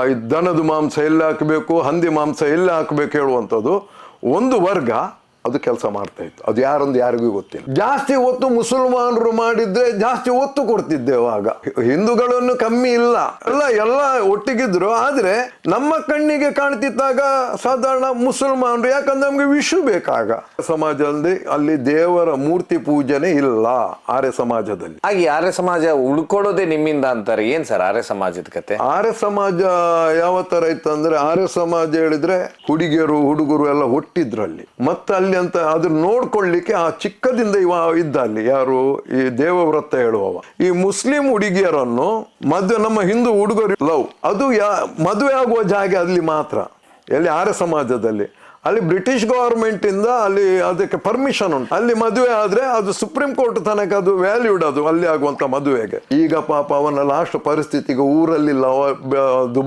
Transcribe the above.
ಈ ದನದ ಮಾಂಸ ಎಲ್ಲಿ ಹಾಕಬೇಕು, ಹಂದಿ ಮಾಂಸ ಎಲ್ಲಿ ಹಾಕಬೇಕು ಹೇಳುವಂಥದ್ದು ಒಂದು ವರ್ಗ ಅದು ಕೆಲಸ ಮಾಡ್ತಾ ಇತ್ತು. ಅದು ಯಾರೊಂದು ಯಾರಿಗೂ ಗೊತ್ತಿಲ್ಲ. ಜಾಸ್ತಿ ಒತ್ತು ಮುಸಲ್ಮಾನರು ಮಾಡಿದ್ರೆ ಜಾಸ್ತಿ ಒತ್ತು ಕೊಡ್ತಿದ್ದೆವು. ಆಗ ಹಿಂದೂಗಳನ್ನು ಕಮ್ಮಿ ಇಲ್ಲ, ಎಲ್ಲ ಒಟ್ಟಿಗಿದ್ರು. ಆದ್ರೆ ನಮ್ಮ ಕಣ್ಣಿಗೆ ಕಾಣ್ತಿದ್ದಾಗ ಸಾಧಾರಣ ಮುಸಲ್ಮಾನರು, ಯಾಕಂದ್ರೆ ನಮ್ಗೆ ವಿಷು ಬೇಕಾಗ. ಸಮಾಜದಲ್ಲಿ ಅಲ್ಲಿ ದೇವರ ಮೂರ್ತಿ ಪೂಜನೆ ಇಲ್ಲ ಆರ್ಯ ಸಮಾಜದಲ್ಲಿ. ಹಾಗೆ ಆರ್ಯ ಸಮಾಜ ಉಳ್ಕೊಳ್ಳೋದೇ ನಿಮ್ಮಿಂದ ಅಂತಾರೆ. ಏನ್ ಸರ್ ಆರ್ಯ ಸಮಾಜದ ಕತೆ? ಆರ್ಯ ಸಮಾಜ ಯಾವ ತರ ಇತ್ತು ಅಂದ್ರೆ, ಆರ್ಯ ಸಮಾಜ ಹೇಳಿದ್ರೆ ಹುಡುಗಿಯರು ಹುಡುಗರು ಎಲ್ಲ ಹುಟ್ಟಿದ್ರಲ್ಲಿ, ಮತ್ತೆ ಅಲ್ಲಿ ಅಂತ ಅದನ್ನ ನೋಡ್ಕೊಳ್ಳಿಕ್ಕೆ ಆ ಚಿಕ್ಕದಿಂದ ಇದ್ದ ಅಲ್ಲಿ ಯಾರು, ಈ ದೇವವ್ರತ ಹೇಳುವವ. ಈ ಮುಸ್ಲಿಂ ಹುಡುಗಿಯರನ್ನು ಮದುವೆ, ನಮ್ಮ ಹಿಂದೂ ಹುಡುಗರು ಲವ್ ಅದು ಮದುವೆ ಆಗುವ ಜಾಗ ಅಲ್ಲಿ ಮಾತ್ರ, ಎಲ್ಲಿ ಆರ್ಯ ಸಮಾಜದಲ್ಲಿ. ಅಲ್ಲಿ ಬ್ರಿಟಿಷ್ ಗವರ್ಮೆಂಟ್ ಇಂದ ಅಲ್ಲಿ ಅದಕ್ಕೆ ಪರ್ಮಿಷನ್ ಉಂಟು. ಅಲ್ಲಿ ಮದುವೆ ಆದ್ರೆ ಅದು ಸುಪ್ರೀಂ ಕೋರ್ಟ್ ತನಕ ಅದು ವ್ಯಾಲ್ಯೂಡ್, ಅದು ಅಲ್ಲಿ ಆಗುವಂತ ಮದುವೆಗೆ. ಈಗ ಪಾಪ ಅವನ ಲಾಸ್ಟ್ ಪರಿಸ್ಥಿತಿಗೆ ಊರಲ್ಲಿ ದುಬೈ